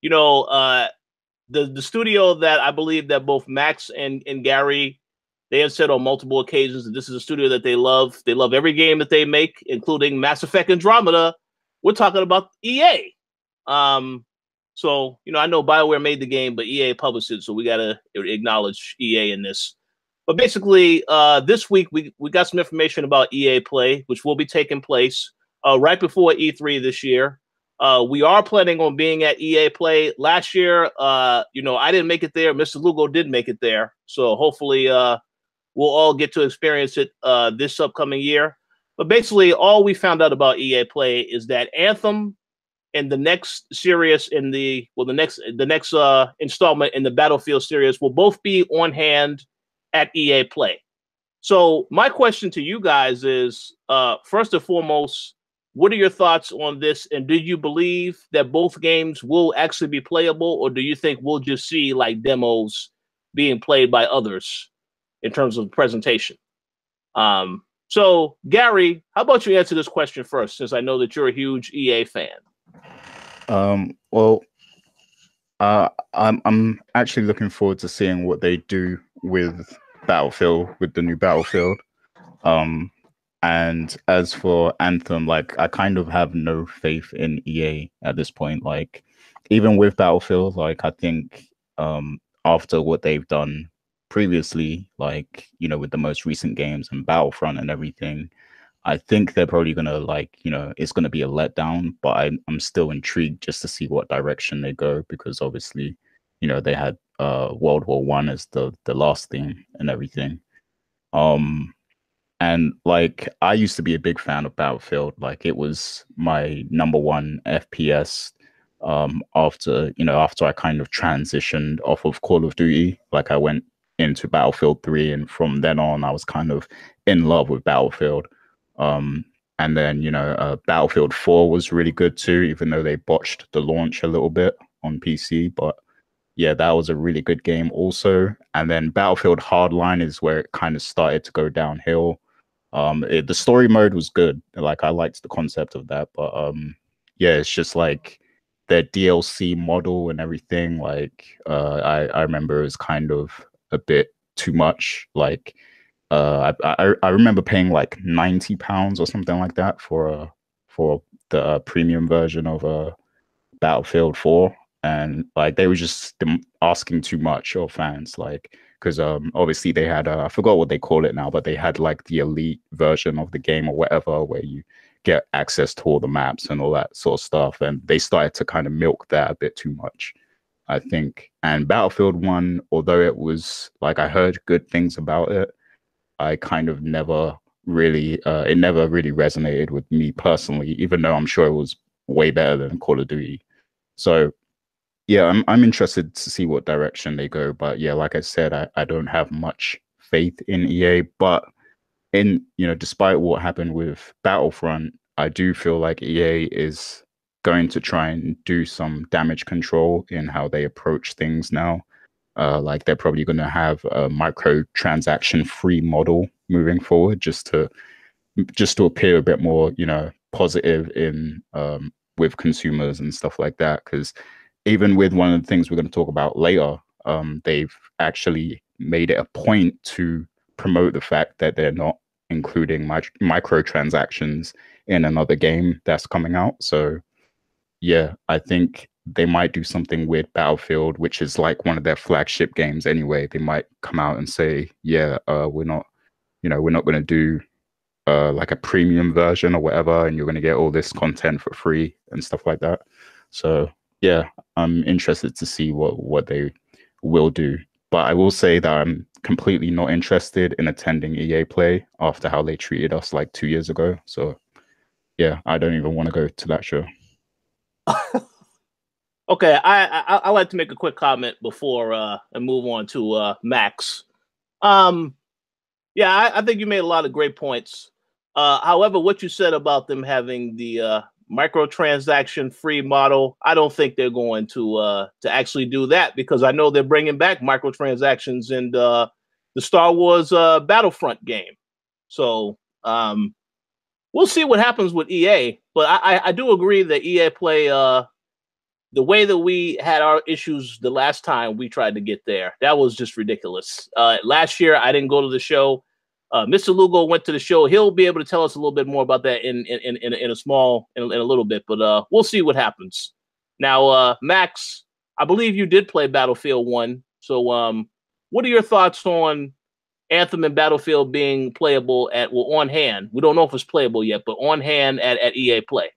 you know, the studio that I believe that both Max and Gary, they have said on multiple occasions that this is a studio that they love. They love every game that they make, including Mass Effect Andromeda. We're talking about EA. So, I know BioWare made the game, but EA published it, so we got to acknowledge EA in this. But basically, this week, we got some information about EA Play, which will be taking place right before E3 this year. We are planning on being at EA Play. Last year, I didn't make it there. Mr. Lugo did make it there. So hopefully we'll all get to experience it this upcoming year. But basically, all we found out about EA Play is that Anthem and the next series in the next installment in the Battlefield series will both be on hand at EA Play. So my question to you guys is, first and foremost, what are your thoughts on this? And do you believe that both games will actually be playable, or do you think we'll just see like demos being played by others in terms of presentation? So Gary, how about you answer this question first, since I know that you're a huge EA fan? Well, I'm actually looking forward to seeing what they do with Battlefield, with the new Battlefield. And as for Anthem, like, I kind of have no faith in EA at this point. Like, even with Battlefield, like, I think after what they've done previously, like, with the most recent games and Battlefront and everything, I think they're probably gonna, like, it's gonna be a letdown. But I'm still intrigued just to see what direction they go, because obviously, they had World War One as the last theme and everything. And like, I used to be a big fan of Battlefield. Like, it was my #1 FPS after I kind of transitioned off of Call of Duty. Like, I went into Battlefield 3, and from then on I was kind of in love with Battlefield. And then Battlefield 4 was really good too, even though they botched the launch a little bit on PC. But yeah, that was a really good game also. And then Battlefield Hardline is where it kind of started to go downhill. The story mode was good. Like, I liked the concept of that, but yeah, it's just like their DLC model and everything. Like, I remember it was kind of a bit too much. Like, I remember paying like £90 or something like that for the premium version of Battlefield 4, and like, they were just asking too much of fans, like, because obviously they had I forgot what they call it now, but they had like the elite version of the game or whatever, where you get access to all the maps and all that sort of stuff, and they started to kind of milk that a bit too much, I think. And Battlefield 1, although it was like, I heard good things about it, I kind of never really it never really resonated with me personally, even though I'm sure it was way better than Call of Duty. So yeah, I'm interested to see what direction they go. But yeah, like I said, I don't have much faith in EA. But despite what happened with Battlefront, I do feel like EA is going to try and do some damage control in how they approach things now. Like, they're probably going to have a microtransaction free model moving forward, just to appear a bit more, positive in with consumers and stuff like that. Because even with one of the things we're going to talk about later, they've actually made it a point to promote the fact that they're not including microtransactions in another game that's coming out. So yeah, I think they might do something with Battlefield, which is like one of their flagship games anyway. They might come out and say, yeah, we're not going to do like a premium version or whatever, and you're going to get all this content for free and stuff like that. So yeah, I'm interested to see what they will do. But I will say that I'm completely not interested in attending EA Play after how they treated us like 2 years ago. So yeah, I don't even want to go to that show. Okay, I like to make a quick comment before and move on to Max. Yeah, I think you made a lot of great points. However, what you said about them having the microtransaction free model, I don't think they're going to actually do that, because I know they're bringing back microtransactions in the Star Wars Battlefront game. So we'll see what happens with EA. But I do agree that EA Play the way that we had our issues the last time we tried to get there, that was just ridiculous. Last year, I didn't go to the show. Mr. Lugo went to the show. He'll be able to tell us a little bit more about that in a little bit, but we'll see what happens. Now, Max, I believe you did play Battlefield 1. So what are your thoughts on Anthem and Battlefield being playable on hand? We don't know if it's playable yet, but on hand at EA Play.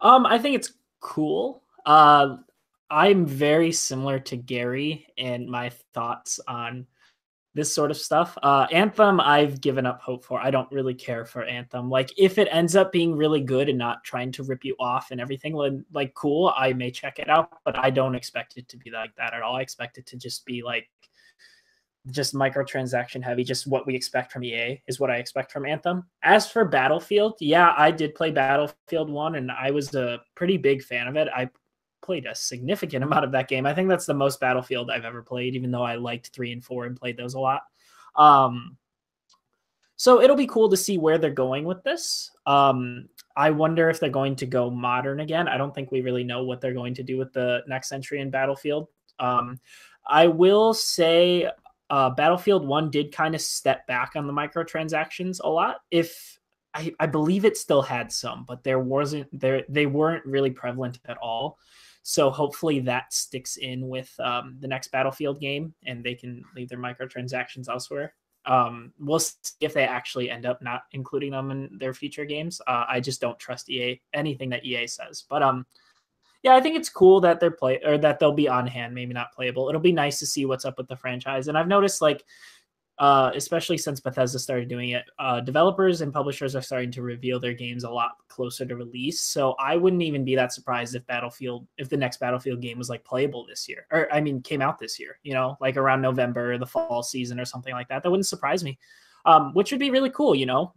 I think it's cool. I'm very similar to Gary in my thoughts on this sort of stuff. Anthem, I've given up hope for. I don't really care for Anthem. Like, if it ends up being really good and not trying to rip you off and everything, like cool, I may check it out, but I don't expect it to be like that at all. I expect it to just be like just microtransaction heavy. Just what we expect from EA is what I expect from Anthem. As for Battlefield, yeah, I did play Battlefield 1 and I was a pretty big fan of it. I played a significant amount of that game. I think that's the most Battlefield I've ever played, even though I liked 3 and 4 and played those a lot. So it'll be cool to see where they're going with this. I wonder if they're going to go modern again. I don't think we really know what they're going to do with the next entry in Battlefield. I will say Battlefield 1 did kind of step back on the microtransactions a lot. I believe it still had some, but they weren't really prevalent at all. So hopefully that sticks in with the next Battlefield game and they can leave their microtransactions elsewhere. We'll see if they actually end up not including them in their future games. I just don't trust EA, anything that EA says. But yeah, I think it's cool that that they'll be on hand, maybe not playable. It'll be nice to see what's up with the franchise. And I've noticed, like, especially since Bethesda started doing it, developers and publishers are starting to reveal their games a lot closer to release. So I wouldn't even be that surprised if the next Battlefield game was like playable this year, or I mean, came out this year, you know, like around November or the fall season or something like that. That wouldn't surprise me, which would be really cool, you know.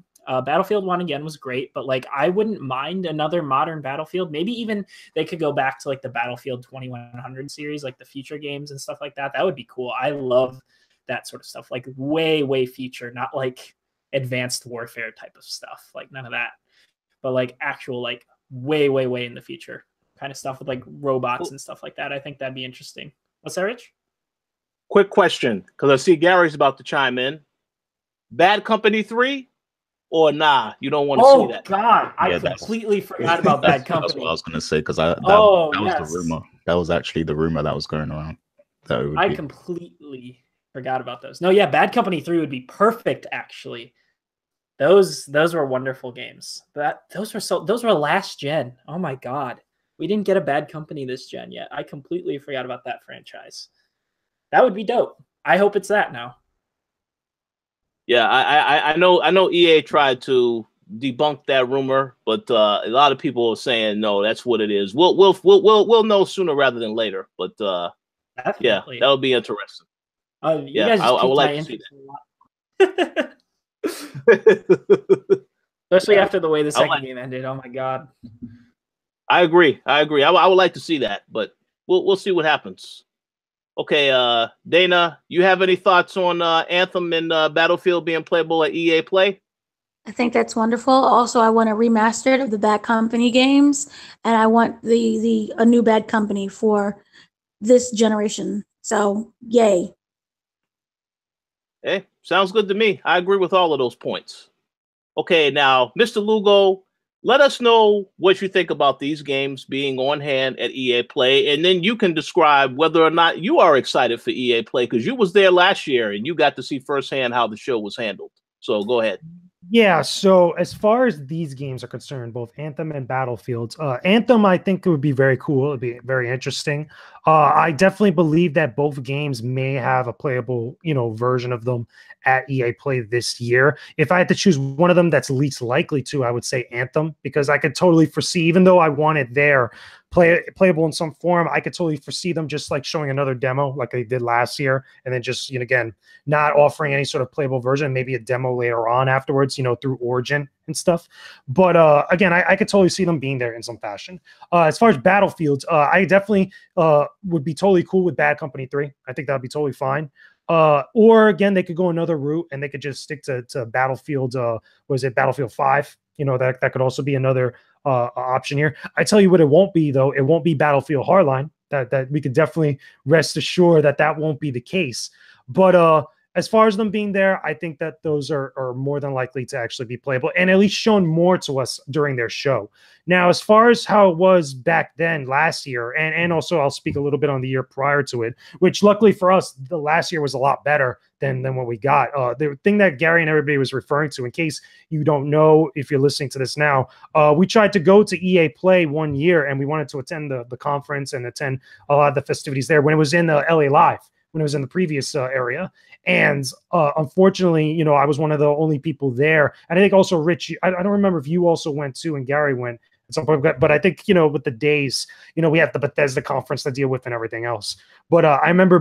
Battlefield 1 again was great, but like I wouldn't mind another modern Battlefield. Maybe even they could go back to like the Battlefield 2100 series, like the future games and stuff like that. That would be cool. I love that sort of stuff, like way future, not like advanced warfare type of stuff, like none of that, but like actual like way in the future kind of stuff with like robots and stuff like that. I think that'd be interesting. What's that, Rich? Quick question, because I see Gary's about to chime in. Bad Company 3 or nah, you don't want to see that? Oh God, I completely forgot about Bad Company. That's what I was going to say, because that was the rumor. That was actually the rumor that was going around. Completely forgot about those. No, yeah, Bad Company 3 would be perfect, actually. Those were wonderful games. Those were last gen. Oh my God. We didn't get a Bad Company this gen yet. I completely forgot about that franchise. That would be dope. I hope it's that now. Yeah, I know EA tried to debunk that rumor, but a lot of people are saying no, that's what it is. We'll know sooner rather than later. But yeah, that'll be interesting. You guys I would like to see that. Especially after the way the second game ended. Oh my God. I agree. I would like to see that, but we'll see what happens. Okay, Dana, you have any thoughts on Anthem and Battlefield being playable at EA Play? I think that's wonderful. Also, I want a remastered of the Bad Company games, and I want a new Bad Company for this generation. So, yay. Hey, sounds good to me. I agree with all of those points. Okay, now, Mr. Lugo, let us know what you think about these games being on hand at EA Play, and then you can describe whether or not you are excited for EA Play, because you was there last year and you got to see firsthand how the show was handled. So go ahead. Yeah, so as far as these games are concerned, both Anthem and Battlefield, Anthem, I think it would be very cool. It'd be very interesting. I definitely believe that both games may have a playable, version of them at EA Play this year. If I had to choose one of them that's least likely to, I would say Anthem, because I could totally foresee, even though I want it there, playable in some form, I could totally foresee them just like showing another demo like they did last year, and then just, again, not offering any sort of playable version, maybe a demo later on afterwards, through Origin and stuff. But again, I could totally see them being there in some fashion. As far as Battlefields, I definitely would be totally cool with Bad Company 3. I think that would be totally fine. Or again, they could go another route and they could just stick to Battlefield. Was it Battlefield 5? That could also be another option here. I tell you what, it won't be though. It won't be Battlefield Hardline. That we could definitely rest assured that won't be the case. But as far as them being there, I think that those are more than likely to actually be playable and at least shown more to us during their show. Now, as far as how it was back then last year, and also I'll speak a little bit on the year prior to it, which luckily for us, the last year was a lot better than what we got. The thing that Gary and everybody was referring to, in case you don't know if you're listening to this now, we tried to go to EA Play one year and we wanted to attend the conference and attend a lot of the festivities there when it was in the LA Live, when it was in the previous area. And unfortunately, I was one of the only people there. And I think also Rich, I don't remember if you also went too and Gary went at some point, but I think, with the days, we have the Bethesda conference to deal with and everything else. But I remember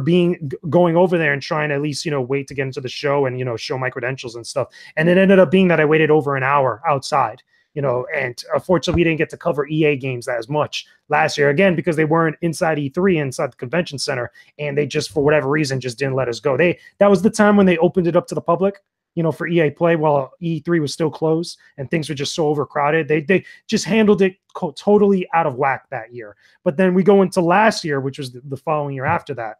going over there and trying to at least, wait to get into the show and, show my credentials and stuff. And it ended up being that I waited over an hour outside. And unfortunately, we didn't get to cover EA games as much last year, again, because they weren't inside E3, inside the convention center, and they just, for whatever reason, just didn't let us go. That was the time when they opened it up to the public, for EA Play while E3 was still closed and things were just so overcrowded. They just handled it totally out of whack that year. But then we go into last year, which was the following year after that.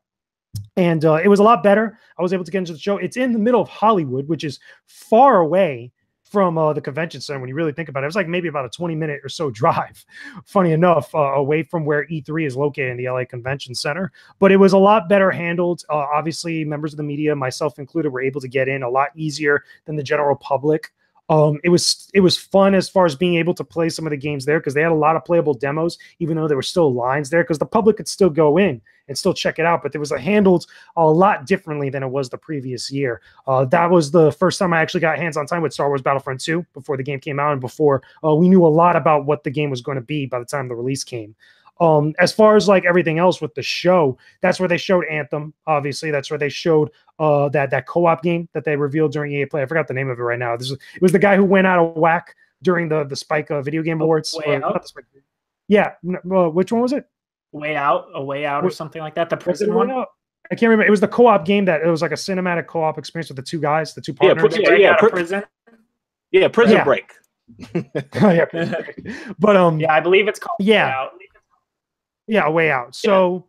And it was a lot better. I was able to get into the show. It's in the middle of Hollywood, which is far away from the convention center. When you really think about it, it was like maybe about a 20-minute or so drive, funny enough, away from where E3 is located in the LA Convention Center. But it was a lot better handled. Obviously, members of the media, myself included, were able to get in a lot easier than the general public. It was fun as far as being able to play some of the games there because they had a lot of playable demos, even though there were still lines there because the public could still go in and still check it out. But there was handled a lot differently than it was the previous year. That was the first time I actually got hands-on time with Star Wars Battlefront 2 before the game came out and before we knew a lot about what the game was going to be by the time the release came. As far as like everything else with the show, that's where they showed Anthem. Obviously, that's where they showed that co-op game that they revealed during EA Play. I forgot the name of it right now. It was the guy who went out of whack during the Spike Video Game Awards. Yeah, which one was it? A Way Out or something like that. The prison one. I can't remember. It was the co-op game that it was like a cinematic co-op experience with the two guys, the two partners. Prison. Yeah, Prison Break. Yeah. But I believe it's called Way Out. Yeah, A Way Out. So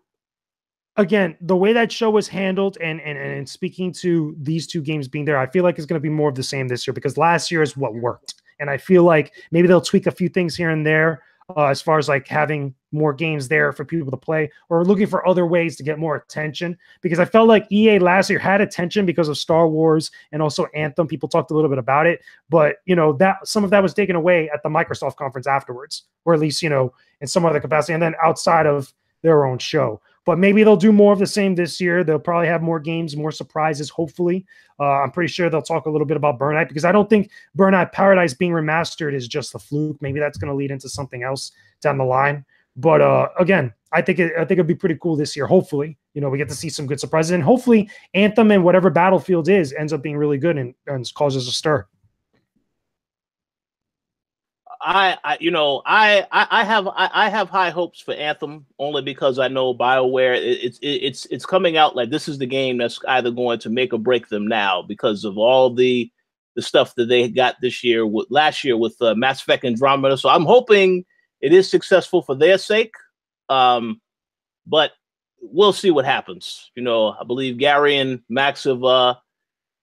again, the way that show was handled and speaking to these two games being there, I feel like it's going to be more of the same this year because last year is what worked. And I feel like maybe they'll tweak a few things here and there as far as like having more games there for people to play or looking for other ways to get more attention, because I felt like EA last year had attention because of Star Wars and also Anthem. People talked a little bit about it, but that some of that was taken away at the Microsoft conference afterwards, or at least, in some other capacity, and then outside of their own show. But maybe they'll do more of the same this year. They'll probably have more games, more surprises, hopefully. I'm pretty sure they'll talk a little bit about Burnout, because I don't think Burnout Paradise being remastered is just a fluke. Maybe that's going to lead into something else down the line. But again, I think it'd be pretty cool this year. Hopefully, we get to see some good surprises, and hopefully Anthem and whatever Battlefield ends up being really good and causes a stir. I have high hopes for Anthem only because I know BioWare it's coming out like this is the game that's either going to make or break them now because of all the stuff that they got last year with Mass Effect Andromeda. So I'm hoping it is successful for their sake, but we'll see what happens. I believe Gary and Max have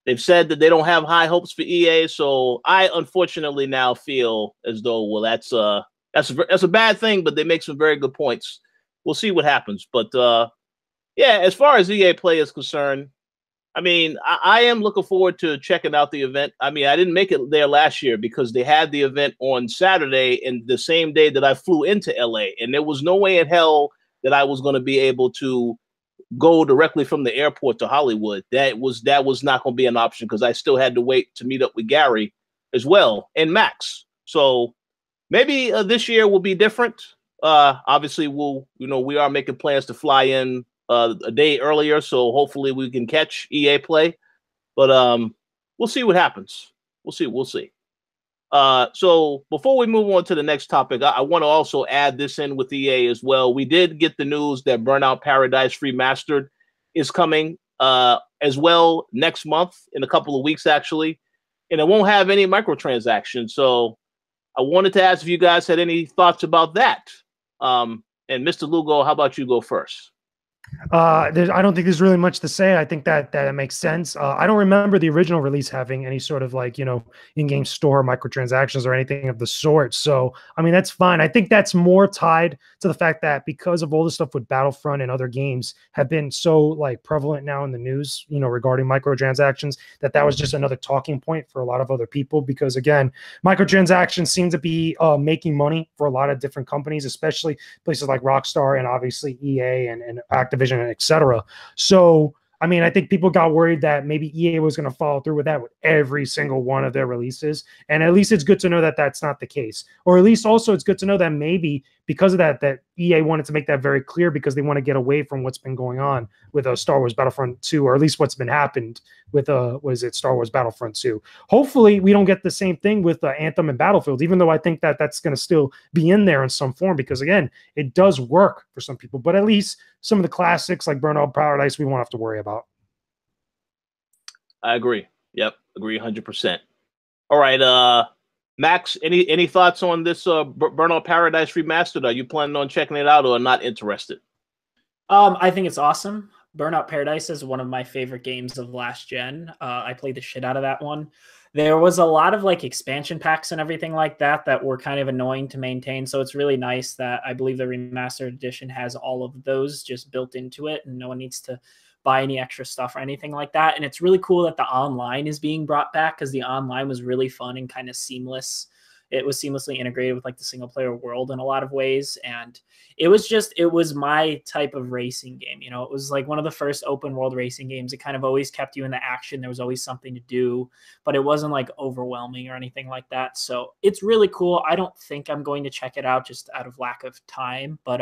they've said that they don't have high hopes for EA, so I unfortunately now feel as though, well, that's a bad thing, but they make some very good points. We'll see what happens. But as far as EA Play is concerned, I mean, I am looking forward to checking out the event. I mean, I didn't make it there last year because they had the event on Saturday and the same day that I flew into LA, and there was no way in hell that I was going to be able to go directly from the airport to Hollywood. That was not going to be an option because I still had to wait to meet up with Gary as well and Max. So maybe this year will be different. Obviously, we are making plans to fly in a day earlier, so hopefully we can catch EA Play. But we'll see what happens. We'll see. So before we move on to the next topic, I want to also add this in with EA as well. We did get the news that Burnout Paradise Remastered is coming as well next month, in a couple of weeks, actually. And it won't have any microtransactions. So I wanted to ask if you guys had any thoughts about that. And Mr. Lugo, how about you go first? I don't think there's really much to say. I think that makes sense. I don't remember the original release having any sort of like, in-game store microtransactions or anything of the sort. So, I mean, that's fine. I think that's more tied to the fact that because of all the stuff with Battlefront and other games have been so like prevalent now in the news, regarding microtransactions, that was just another talking point for a lot of other people. Because again, microtransactions seem to be making money for a lot of different companies, especially places like Rockstar and obviously EA and Activision, etc. So, I mean, I think people got worried that maybe EA was going to follow through with that with every single one of their releases. And at least it's good to know that that's not the case. Or at least also it's good to know that maybe because of that EA wanted to make that very clear because they want to get away from what's been going on with Star Wars Battlefront 2, or at least what's been happened with Star Wars Battlefront 2. Hopefully we don't get the same thing with Anthem and Battlefield, even though I think that that's going to still be in there in some form, because again, it does work for some people. But at least some of the classics like Burnout Paradise, we won't have to worry about. I agree. Yep, agree 100%. All right, Max, any thoughts on this Burnout Paradise Remastered? Are you planning on checking it out or not interested? I think it's awesome. Burnout Paradise is one of my favorite games of last gen. I played the shit out of that one. There was a lot of like expansion packs and everything like that were kind of annoying to maintain. So it's really nice that I believe the remastered edition has all of those just built into it, and no one needs to buy any extra stuff or anything like that. And it's really cool that the online is being brought back, because the online was really fun and kind of seamless. It was seamlessly integrated with like the single player world in a lot of ways. And it was my type of racing game. It was like one of the first open world racing games. It kind of always kept you in the action. There was always something to do, but it wasn't like overwhelming or anything like that. So it's really cool. I don't think I'm going to check it out just out of lack of time, but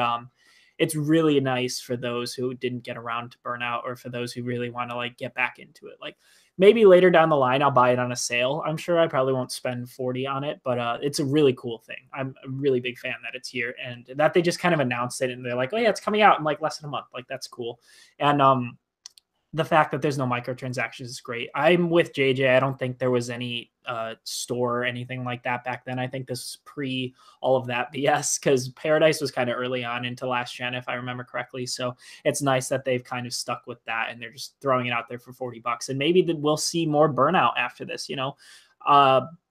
it's really nice for those who didn't get around to Burnout, or for those who really want to like get back into it. Like maybe later down the line, I'll buy it on a sale. I'm sure I probably won't spend 40 on it, but it's a really cool thing. I'm a really big fan that it's here, and that they just kind of announced it and they're like, oh yeah, it's coming out in like less than a month. Like that's cool. And the fact that there's no microtransactions is great. I'm with JJ. I don't think there was any store or anything like that back then. I think this is pre all of that BS, because Paradise was kind of early on into last gen, if I remember correctly. So it's nice that they've kind of stuck with that and they're just throwing it out there for $40. And maybe we'll see more Burnout after this.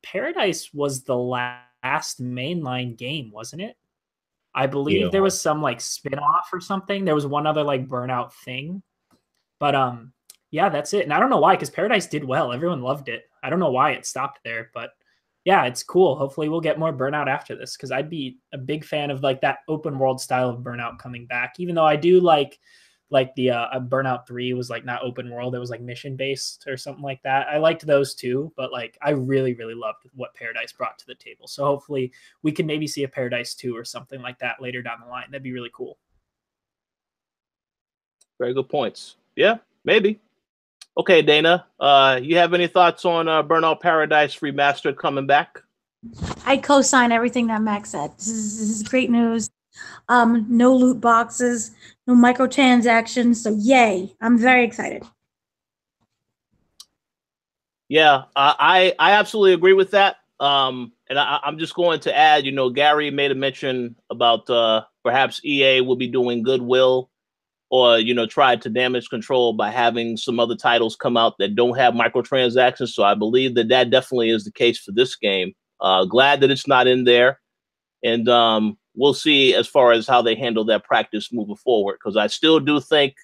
Paradise was the last mainline game, wasn't it? I believe there was some like spin-off or something. There was one other like Burnout thing. But yeah, that's it. And I don't know why, because Paradise did well. Everyone loved it. I don't know why it stopped there, but yeah, it's cool. Hopefully we'll get more Burnout after this, because I'd be a big fan of like that open world style of Burnout coming back. Even though I do like the Burnout 3 was like not open world, it was like mission based or something like that. I liked those too, but like I really, really loved what Paradise brought to the table. So hopefully we can maybe see a Paradise 2 or something like that later down the line. That'd be really cool. Very good points. Yeah, maybe. Okay, Dana, you have any thoughts on Burnout Paradise Remastered coming back? I co-sign everything that Max said. This is great news. No loot boxes, no microtransactions. So yay! I'm very excited. Yeah, I absolutely agree with that. And I'm just going to add, Gary made a mention about perhaps EA will be doing goodwill, or tried to damage control by having some other titles come out that don't have microtransactions. So I believe that definitely is the case for this game. Glad that it's not in there, and we'll see as far as how they handle that practice moving forward, because I still do think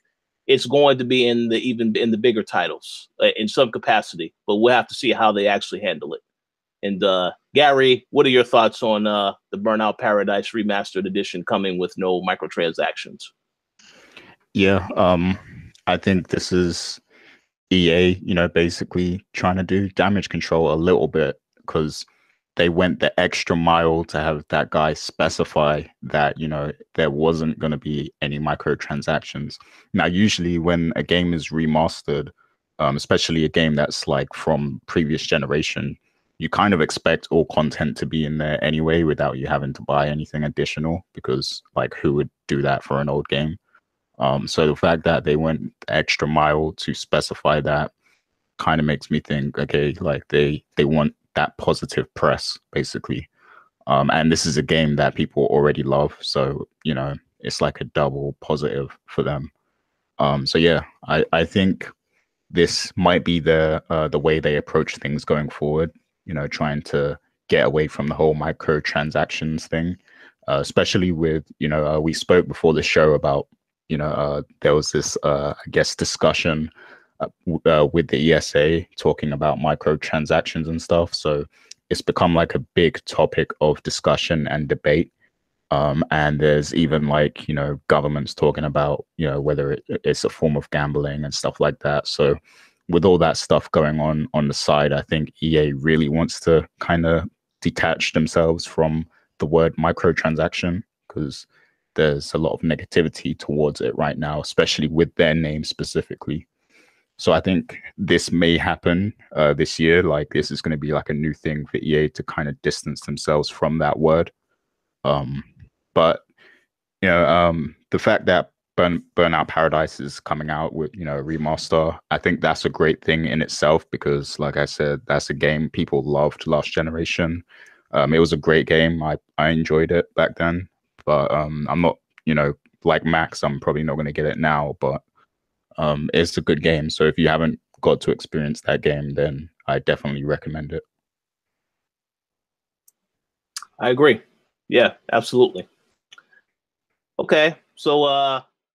it's going to be in the bigger titles in some capacity, but we'll have to see how they actually handle it. And Gary, what are your thoughts on the Burnout Paradise Remastered Edition coming with no microtransactions? Yeah, I think this is EA, basically trying to do damage control a little bit, because they went the extra mile to have that guy specify that, there wasn't going to be any microtransactions. Now, usually when a game is remastered, especially a game that's like from previous generation, you kind of expect all content to be in there anyway without you having to buy anything additional, because like who would do that for an old game? So the fact that they went the extra mile to specify that kind of makes me think, okay, like they want that positive press, basically. And this is a game that people already love, so you know it's like a double positive for them. So yeah, I think this might be the way they approach things going forward. You know, trying to get away from the whole microtransactions thing, especially with we spoke before the show about there was this I guess discussion with the ESA talking about microtransactions and stuff. So it's become like a big topic of discussion and debate. And there's even like, governments talking about, whether it's a form of gambling and stuff like that. So with all that stuff going on the side, I think EA really wants to kind of detach themselves from the word microtransaction, because there's a lot of negativity towards it right now, especially with their name specifically. So I think this may happen this year. Like this is going to be like a new thing for EA to kind of distance themselves from that word. But the fact that Burnout Paradise is coming out with a remaster, I think that's a great thing in itself, because like I said, that's a game people loved last generation. It was a great game. I enjoyed it back then, but I'm not like Max, I'm probably not going to get it now, but it's a good game. So if you haven't got to experience that game, then I definitely recommend it. I agree. Yeah, absolutely. Okay, so